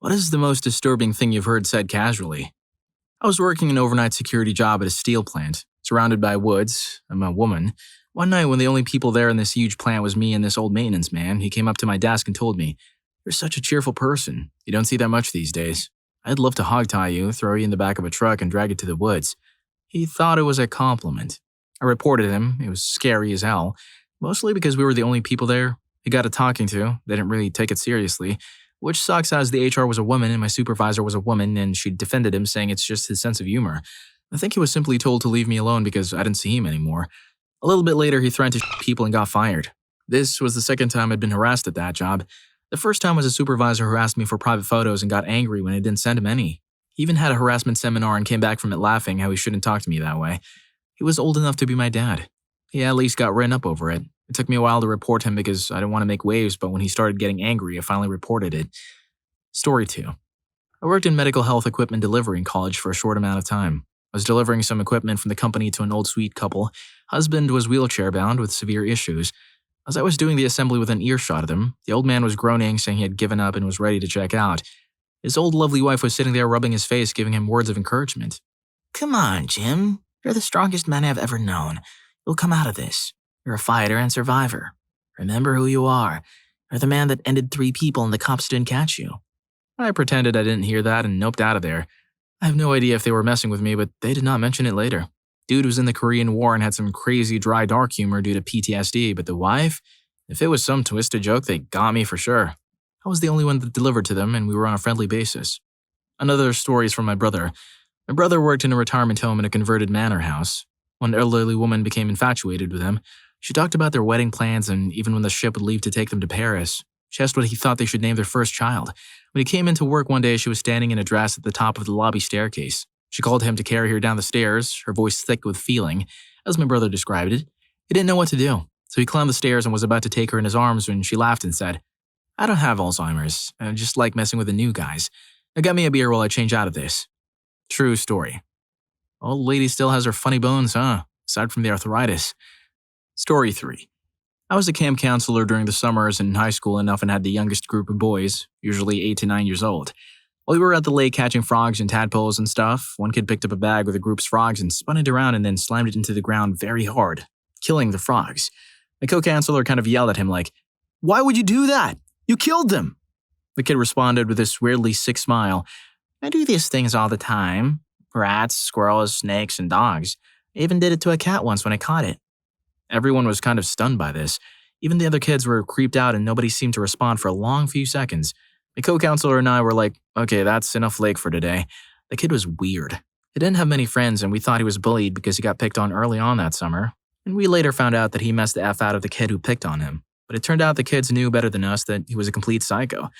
What is the most disturbing thing you've heard said casually? I was working an overnight security job at a steel plant, surrounded by woods. I'm a woman. One night when the only people there in this huge plant was me and this old maintenance man, he came up to my desk and told me, "You're such a cheerful person. You don't see that much these days. I'd love to hog-tie you, throw you in the back of a truck, and drag you to the woods." He thought it was a compliment. I reported him. It was scary as hell, mostly because we were the only people there. He got a talking to. They didn't really take it seriously, which sucks as the HR was a woman and my supervisor was a woman, and she defended him saying it's just his sense of humor. I think he was simply told to leave me alone because I didn't see him anymore. A little bit later, he threatened to shoot people and got fired. This was the second time I'd been harassed at that job. The first time was a supervisor who asked me for private photos and got angry when I didn't send him any. He even had a harassment seminar and came back from it laughing how he shouldn't talk to me that way. He was old enough to be my dad. He at least got written up over it. It took me a while to report him because I didn't want to make waves, but when he started getting angry, I finally reported it. Story 2. I worked in medical health equipment delivery in college for a short amount of time. I was delivering some equipment from the company to an old sweet couple. Husband was wheelchair-bound with severe issues. As I was doing the assembly within earshot of them, the old man was groaning, saying he had given up and was ready to check out. His old lovely wife was sitting there rubbing his face, giving him words of encouragement. "Come on, Jim. You're the strongest man I've ever known. You'll come out of this. You're a fighter and survivor. Remember who you are. You're the man that ended 3 people and the cops didn't catch you." I pretended I didn't hear that and noped out of there. I have no idea if they were messing with me, but they did not mention it later. Dude was in the Korean War and had some crazy dry dark humor due to PTSD, but the wife? If it was some twisted joke, they got me for sure. I was the only one that delivered to them, and we were on a friendly basis. Another story is from my brother. My brother worked in a retirement home in a converted manor house. One elderly woman became infatuated with him. She talked about their wedding plans and even when the ship would leave to take them to Paris. She asked what he thought they should name their first child. When he came into work one day, she was standing in a dress at the top of the lobby staircase. She called him to carry her down the stairs, her voice thick with feeling, as my brother described it. He didn't know what to do, so he climbed the stairs and was about to take her in his arms when she laughed and said, "I don't have Alzheimer's. I just like messing with the new guys. Now get me a beer while I change out of this." True story. Old lady still has her funny bones, huh? Aside from the arthritis. Story 3. I was a camp counselor during the summers in high school and often had the youngest group of boys, usually 8 to 9 years old. While we were at the lake catching frogs and tadpoles and stuff, one kid picked up a bag with the group's frogs and spun it around and then slammed it into the ground very hard, killing the frogs. My co-counselor kind of yelled at him like, "Why would you do that? You killed them!" The kid responded with this weirdly sick smile, "I do these things all the time. Rats, squirrels, snakes, and dogs. I even did it to a cat once when I caught it." Everyone was kind of stunned by this. Even the other kids were creeped out and nobody seemed to respond for a long few seconds. My co-counselor and I were like, "Okay, that's enough lake for today." The kid was weird. He didn't have many friends and we thought he was bullied because he got picked on early on that summer. And we later found out that he messed the F out of the kid who picked on him. But it turned out the kids knew better than us that he was a complete psycho.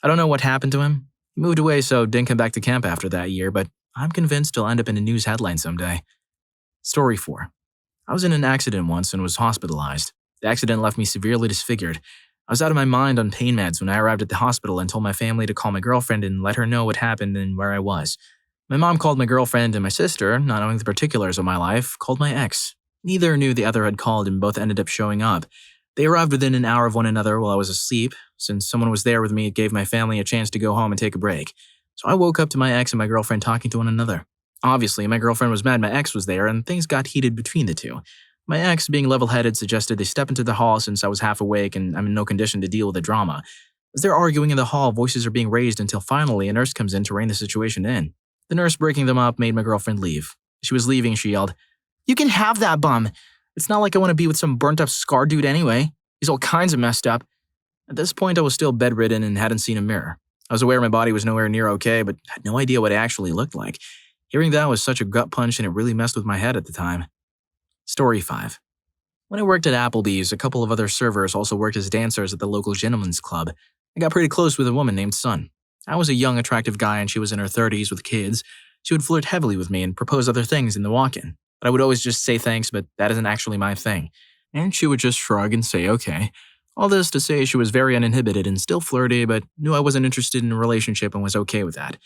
I don't know what happened to him. He moved away so didn't come back to camp after that year, but I'm convinced he'll end up in a news headline someday. Story 4. I was in an accident once and was hospitalized. The accident left me severely disfigured. I was out of my mind on pain meds when I arrived at the hospital and told my family to call my girlfriend and let her know what happened and where I was. My mom called my girlfriend and my sister, not knowing the particulars of my life, called my ex. Neither knew the other had called and both ended up showing up. They arrived within an hour of one another while I was asleep. Since someone was there with me, it gave my family a chance to go home and take a break. So I woke up to my ex and my girlfriend talking to one another. Obviously, my girlfriend was mad my ex was there and things got heated between the two. My ex, being level-headed, suggested they step into the hall since I was half awake and I'm in no condition to deal with the drama. As they're arguing in the hall, voices are being raised until finally a nurse comes in to rein the situation in. The nurse breaking them up made my girlfriend leave. She was leaving, she yelled, "You can have that bum. It's not like I want to be with some burnt-up scar dude anyway. He's all kinds of messed up." At this point, I was still bedridden and hadn't seen a mirror. I was aware my body was nowhere near okay, but had no idea what it actually looked like. Hearing that was such a gut punch and it really messed with my head at the time. Story 5. When I worked at Applebee's, a couple of other servers also worked as dancers at the local gentleman's club. I got pretty close with a woman named Sun. I was a young, attractive guy and she was in her 30s with kids. She would flirt heavily with me and propose other things in the walk-in. But I would always just say thanks, but that isn't actually my thing. And she would just shrug and say okay. All this to say she was very uninhibited and still flirty, but knew I wasn't interested in a relationship and was okay with that.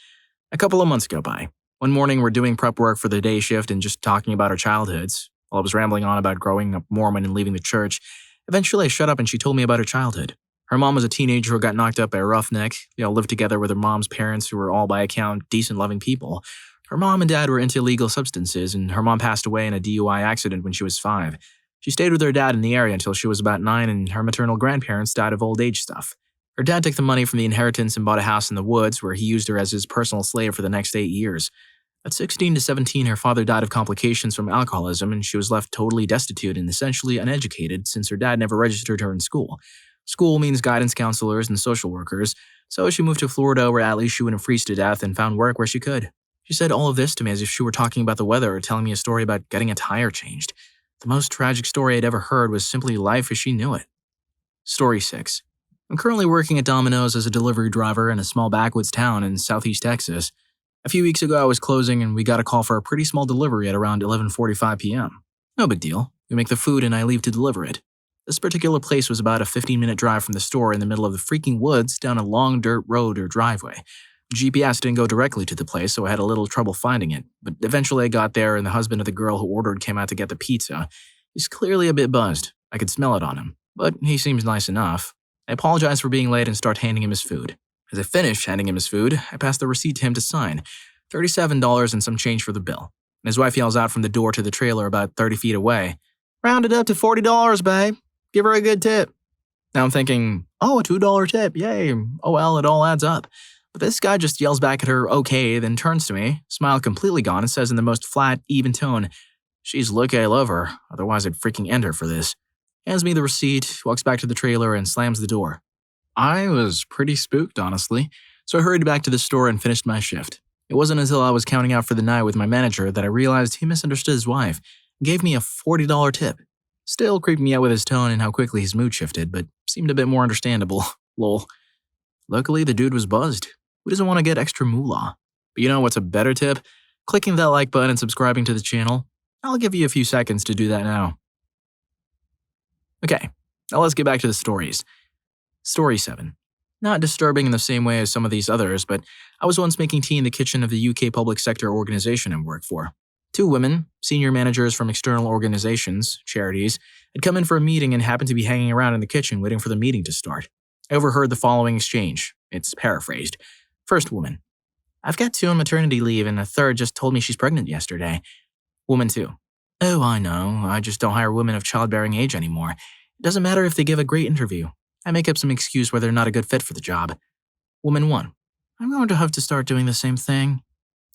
A couple of months go by. One morning we're doing prep work for the day shift and just talking about our childhoods. While I was rambling on about growing up Mormon and leaving the church, eventually I shut up and she told me about her childhood. Her mom was a teenager who got knocked up by a roughneck. They all lived together with her mom's parents, who were all by account decent, loving people. Her mom and dad were into illegal substances, and her mom passed away in a DUI accident when she was 5. She stayed with her dad in the area until she was about 9, and her maternal grandparents died of old age stuff. Her dad took the money from the inheritance and bought a house in the woods where he used her as his personal slave for the next 8 years. At 16 to 17, her father died of complications from alcoholism, and she was left totally destitute and essentially uneducated since her dad never registered her in school. School means guidance counselors and social workers, so she moved to Florida where at least she wouldn't freeze to death and found work where she could. She said all of this to me as if she were talking about the weather or telling me a story about getting a tire changed. The most tragic story I'd ever heard was simply life as she knew it. Story 6. I'm currently working at Domino's as a delivery driver in a small backwoods town in southeast Texas. A few weeks ago I was closing and we got a call for a pretty small delivery at around 11:45 p.m. No big deal. We make the food and I leave to deliver it. This particular place was about a 15-minute drive from the store in the middle of the freaking woods down a long dirt road or driveway. GPS didn't go directly to the place, so I had a little trouble finding it, but eventually I got there and the husband of the girl who ordered came out to get the pizza. He's clearly a bit buzzed. I could smell it on him, but he seems nice enough. I apologized for being late and start handing him his food. As I finished handing him his food, I passed the receipt to him to sign, $37 and some change for the bill. And his wife yells out from the door to the trailer about 30 feet away, "Round it up to $40, babe. Give her a good tip." Now I'm thinking, oh, a $2 tip, yay. Oh well, it all adds up. But this guy just yells back at her, okay, then turns to me, smile completely gone, and says in the most flat, even tone, "She's lucky I love her, otherwise I'd freaking end her for this." Hands me the receipt, walks back to the trailer, and slams the door. I was pretty spooked, honestly, so I hurried back to the store and finished my shift. It wasn't until I was counting out for the night with my manager that I realized he misunderstood his wife and gave me a $40 tip. Still creeped me out with his tone and how quickly his mood shifted, but seemed a bit more understandable. Lol. Luckily, the dude was buzzed. Who doesn't want to get extra moolah? But you know what's a better tip? Clicking that like button and subscribing to the channel. I'll give you a few seconds to do that now. Okay, now let's get back to the stories. Story 7. Not disturbing in the same way as some of these others, but I was once making tea in the kitchen of the UK public sector organization I work for. 2 women, senior managers from external organizations, charities, had come in for a meeting and happened to be hanging around in the kitchen waiting for the meeting to start. I overheard the following exchange. It's paraphrased. First woman: "I've got 2 on maternity leave and a third just told me she's pregnant yesterday." Woman 2: "Oh, I know. I just don't hire women of childbearing age anymore. It doesn't matter if they give a great interview. I make up some excuse where they're not a good fit for the job." Woman 1: "I'm going to have to start doing the same thing."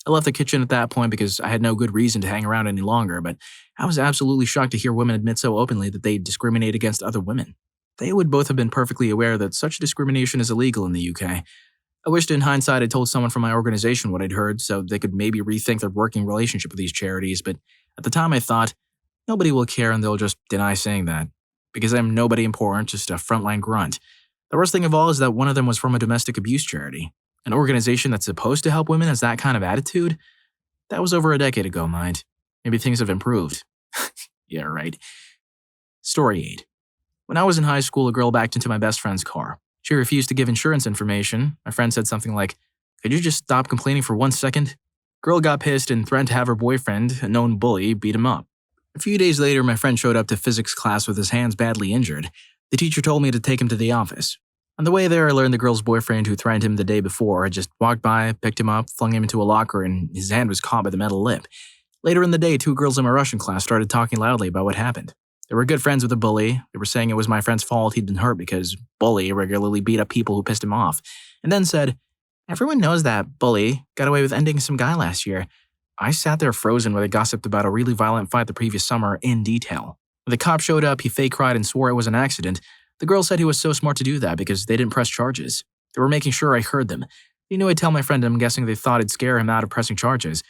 I left the kitchen at that point because I had no good reason to hang around any longer, but I was absolutely shocked to hear women admit so openly that they discriminate against other women. They would both have been perfectly aware that such discrimination is illegal in the UK. I wished in hindsight I'd told someone from my organization what I'd heard so they could maybe rethink their working relationship with these charities, but at the time I thought, nobody will care and they'll just deny saying that. Because I'm nobody important, just a frontline grunt. The worst thing of all is that one of them was from a domestic abuse charity. An organization that's supposed to help women has that kind of attitude? That was over a decade ago, mind. Maybe things have improved. Yeah, right. Story 8. When I was in high school, a girl backed into my best friend's car. She refused to give insurance information. My friend said something like, "Could you just stop complaining for 1 second?" Girl got pissed and threatened to have her boyfriend, a known bully, beat him up. A few days later, my friend showed up to physics class with his hands badly injured. The teacher told me to take him to the office. On the way there, I learned the girl's boyfriend, who threatened him the day before, had just walked by, picked him up, flung him into a locker, and his hand was caught by the metal lip. Later in the day, 2 girls in my Russian class started talking loudly about what happened. They were good friends with the bully. They were saying it was my friend's fault he'd been hurt because bully regularly beat up people who pissed him off, and then said, "Everyone knows that bully got away with ending some guy last year." I sat there frozen while they gossiped about a really violent fight the previous summer in detail. When the cop showed up, he fake cried and swore it was an accident. The girl said he was so smart to do that because they didn't press charges. They were making sure I heard them. He knew I'd tell my friend, and I'm guessing they thought it'd scare him out of pressing charges.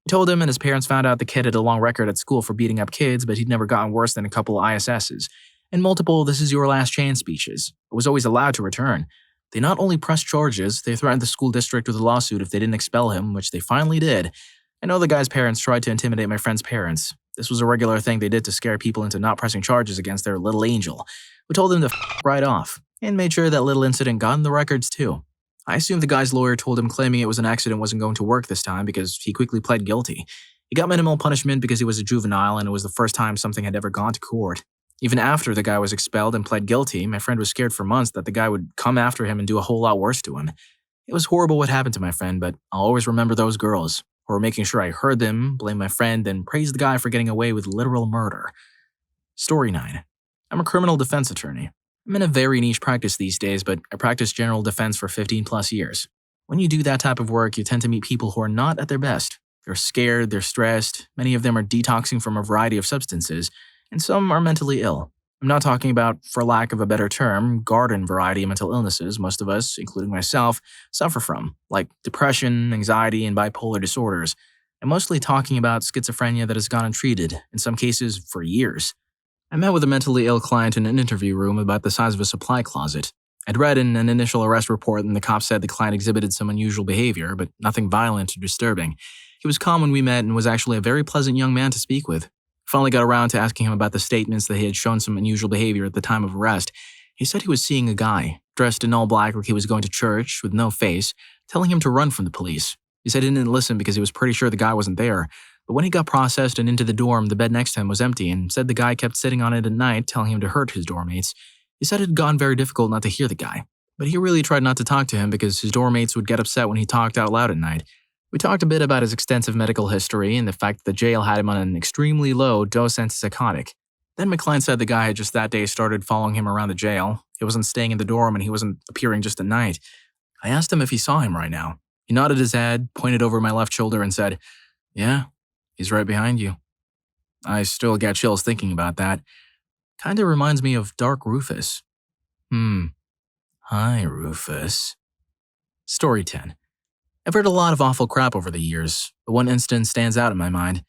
I told him, and his parents found out the kid had a long record at school for beating up kids, but he'd never gotten worse than a couple ISSs. And multiple "this is your last chance" speeches. I was always allowed to return. They not only pressed charges, they threatened the school district with a lawsuit if they didn't expel him, which they finally did. I know the guy's parents tried to intimidate my friend's parents. This was a regular thing they did to scare people into not pressing charges against their little angel. We told them to right off, and made sure that little incident got in the records too. I assumed the guy's lawyer told him claiming it was an accident wasn't going to work this time because he quickly pled guilty. He got minimal punishment because he was a juvenile and it was the first time something had ever gone to court. Even after the guy was expelled and pled guilty, my friend was scared for months that the guy would come after him and do a whole lot worse to him. It was horrible what happened to my friend, but I'll always remember those girls, who were making sure I heard them, blame my friend, and praise the guy for getting away with literal murder. Story 9. I'm a criminal defense attorney. I'm in a very niche practice these days, but I practiced general defense for 15 plus years. When you do that type of work, you tend to meet people who are not at their best. They're scared, they're stressed, many of them are detoxing from a variety of substances, and some are mentally ill. I'm not talking about, for lack of a better term, garden variety mental illnesses most of us, including myself, suffer from, like depression, anxiety, and bipolar disorders. I'm mostly talking about schizophrenia that has gone untreated, in some cases for years. I met with a mentally ill client in an interview room about the size of a supply closet. I'd read in an initial arrest report and the cop said the client exhibited some unusual behavior, but nothing violent or disturbing. He was calm when we met and was actually a very pleasant young man to speak with. I finally got around to asking him about the statements that he had shown some unusual behavior at the time of arrest. He said he was seeing a guy, dressed in all black like he was going to church, with no face, telling him to run from the police. He said he didn't listen because he was pretty sure the guy wasn't there. But when he got processed and into the dorm, the bed next to him was empty and said the guy kept sitting on it at night, telling him to hurt his doormates. He said it had gotten very difficult not to hear the guy. But he really tried not to talk to him because his doormates would get upset when he talked out loud at night. We talked a bit about his extensive medical history and the fact that the jail had him on an extremely low dose antipsychotic. Then my client said the guy had just that day started following him around the jail. He wasn't staying in the dorm and he wasn't appearing just at night. I asked him if he saw him right now. He nodded his head, pointed over my left shoulder and said, "Yeah, he's right behind you." I still get chills thinking about that. Kinda reminds me of Dark Rufus. Hi, Rufus. Story 10. I've heard a lot of awful crap over the years, but one instance stands out in my mind.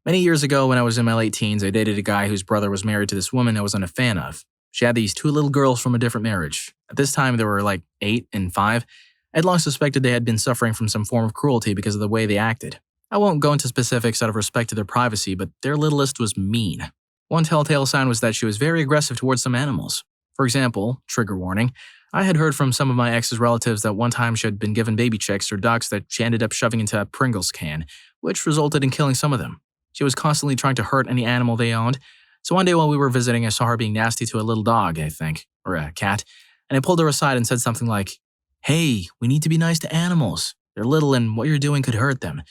Many years ago, when I was in my late teens, I dated a guy whose brother was married to this woman I wasn't a fan of. She had these two little girls from a different marriage. At this time, they were like 8 and 5. I'd long suspected they had been suffering from some form of cruelty because of the way they acted. I won't go into specifics out of respect to their privacy, but their littlest was mean. One telltale sign was that she was very aggressive towards some animals. For example, trigger warning, I had heard from some of my ex's relatives that one time she had been given baby chicks or ducks that she ended up shoving into a Pringles can, which resulted in killing some of them. She was constantly trying to hurt any animal they owned. So one day while we were visiting, I saw her being nasty to a little dog, I think, or a cat, and I pulled her aside and said something like, "Hey, we need to be nice to animals. They're little and what you're doing could hurt them."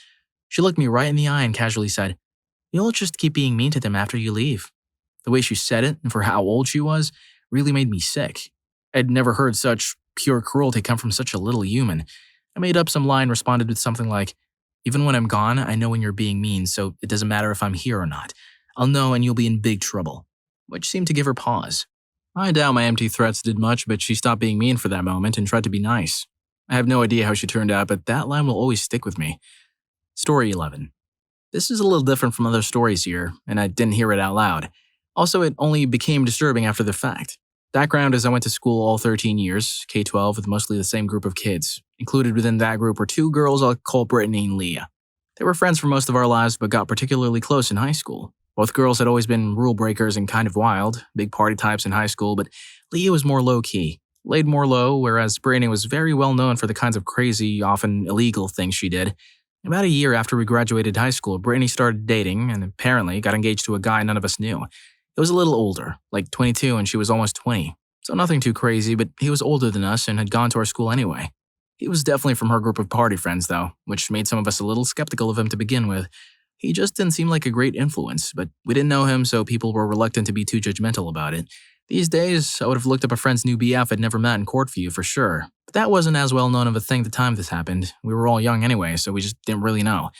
She looked me right in the eye and casually said, "You'll just keep being mean to them after you leave." The way she said it, and for how old she was, really made me sick. I'd never heard such pure cruelty come from such a little human. I made up some lie and responded with something like, "Even when I'm gone, I know when you're being mean, so it doesn't matter if I'm here or not. I'll know and you'll be in big trouble," which seemed to give her pause. I doubt my empty threats did much, but she stopped being mean for that moment and tried to be nice. I have no idea how she turned out, but that line will always stick with me. Story 11. This is a little different from other stories here, and I didn't hear it out loud. Also, it only became disturbing after the fact. Background is I went to school all 13 years, K-12, with mostly the same group of kids. Included within that group were two girls I'll call Brittany and Leah. They were friends for most of our lives, but got particularly close in high school. Both girls had always been rule breakers and kind of wild, big party types in high school, but Leah was more low-key, laid more low, whereas Brittany was very well known for the kinds of crazy, often illegal things she did. About a year after we graduated high school, Brittany started dating and apparently got engaged to a guy none of us knew. He was a little older, like 22, and she was almost 20. So nothing too crazy, but he was older than us and had gone to our school anyway. He was definitely from her group of party friends, though, which made some of us a little skeptical of him to begin with. He just didn't seem like a great influence, but we didn't know him, so people were reluctant to be too judgmental about it. These days, I would have looked up a friend's new BF I'd never met in Courtview for sure. But that wasn't as well known of a thing the time this happened. We were all young anyway, so we just didn't really know.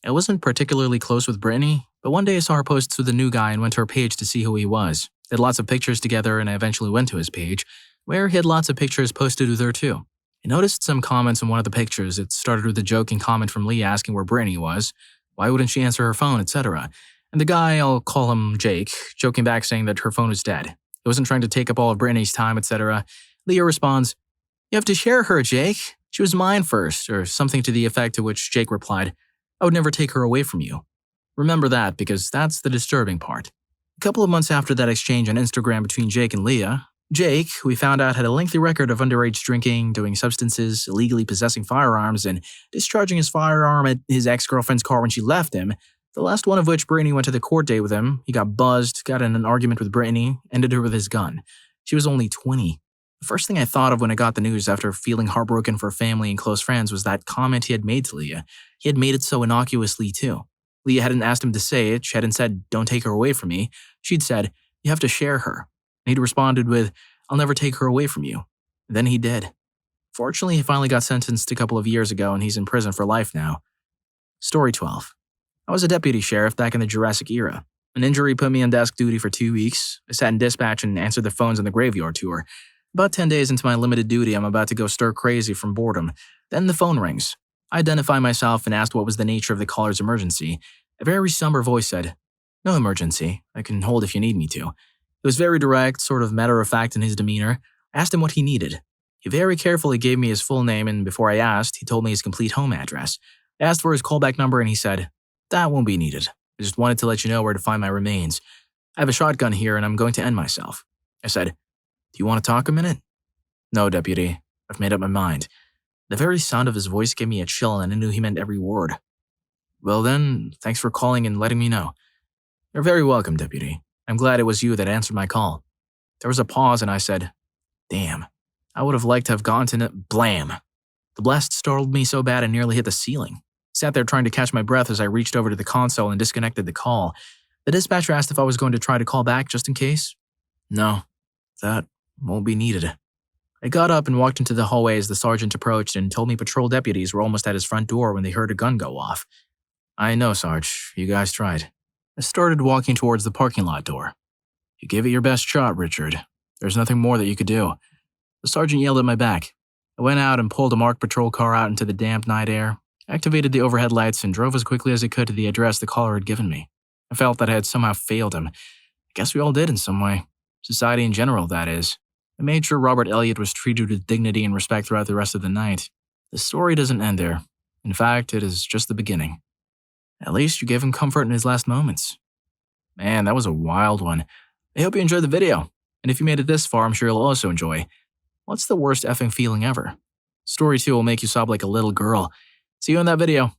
I wasn't particularly close with Brittany, but one day I saw her posts with a new guy and went to her page to see who he was. They had lots of pictures together, and I eventually went to his page, where he had lots of pictures posted with her too. I noticed some comments on one of the pictures. It started with a joking comment from Lee asking where Brittany was, why wouldn't she answer her phone, etc. And the guy, I'll call him Jake, joking back saying that her phone was dead. He wasn't trying to take up all of Brittany's time, etc. Leah responds, "You have to share her, Jake. She was mine first," or something to the effect to which Jake replied, "I would never take her away from you." Remember that, because that's the disturbing part. A couple of months after that exchange on Instagram between Jake and Leah, Jake, who we found out had a lengthy record of underage drinking, doing substances, illegally possessing firearms, and discharging his firearm at his ex-girlfriend's car when she left him, The last one of which Brittany went to the court date with him. He got buzzed, got in an argument with Brittany, ended her with his gun. She was only 20. The first thing I thought of when I got the news after feeling heartbroken for family and close friends was that comment he had made to Leah. He had made it so innocuously too. Leah hadn't asked him to say it. She hadn't said, "Don't take her away from me." She'd said, "You have to share her." And he'd responded with, "I'll never take her away from you." And then he did. Fortunately, he finally got sentenced a couple of years ago and he's in prison for life now. Story 12. I was a deputy sheriff back in the Jurassic era. An injury put me on desk duty for 2 weeks. I sat in dispatch and answered the phones on the graveyard tour. About 10 days into my limited duty, I'm about to go stir crazy from boredom. Then the phone rings. I identified myself and asked what was the nature of the caller's emergency. A very somber voice said, "No emergency. I can hold if you need me to." It was very direct, sort of matter-of-fact in his demeanor. I asked him what he needed. He very carefully gave me his full name, and before I asked, he told me his complete home address. I asked for his callback number, and he said, "That won't be needed. I just wanted to let you know where to find my remains. I have a shotgun here, and I'm going to end myself." I said, "Do you want to talk a minute?" "No, deputy. I've made up my mind." The very sound of his voice gave me a chill, and I knew he meant every word. "Well then, thanks for calling and letting me know." "You're very welcome, deputy. I'm glad it was you that answered my call." There was a pause, and I said, "Damn. I would have liked to have gone to Blam." The blast startled me so bad I nearly hit the ceiling. Sat there trying to catch my breath as I reached over to the console and disconnected the call. The dispatcher asked if I was going to try to call back just in case. "No, that won't be needed." I got up and walked into the hallway as the sergeant approached and told me patrol deputies were almost at his front door when they heard a gun go off. "I know, Sarge. You guys tried." I started walking towards the parking lot door. "You gave it your best shot, Richard. There's nothing more that you could do." The sergeant yelled at my back. I went out and pulled a marked patrol car out into the damp night air, activated the overhead lights, and drove as quickly as I could to the address the caller had given me. I felt that I had somehow failed him. I guess we all did in some way. Society in general, that is. I made sure Robert Elliott was treated with dignity and respect throughout the rest of the night. The story doesn't end there. In fact, it is just the beginning. At least you gave him comfort in his last moments. Man, that was a wild one. I hope you enjoyed the video. And if you made it this far, I'm sure you'll also enjoy. What's the worst effing feeling ever? Story 2 will make you sob like a little girl. See you in that video.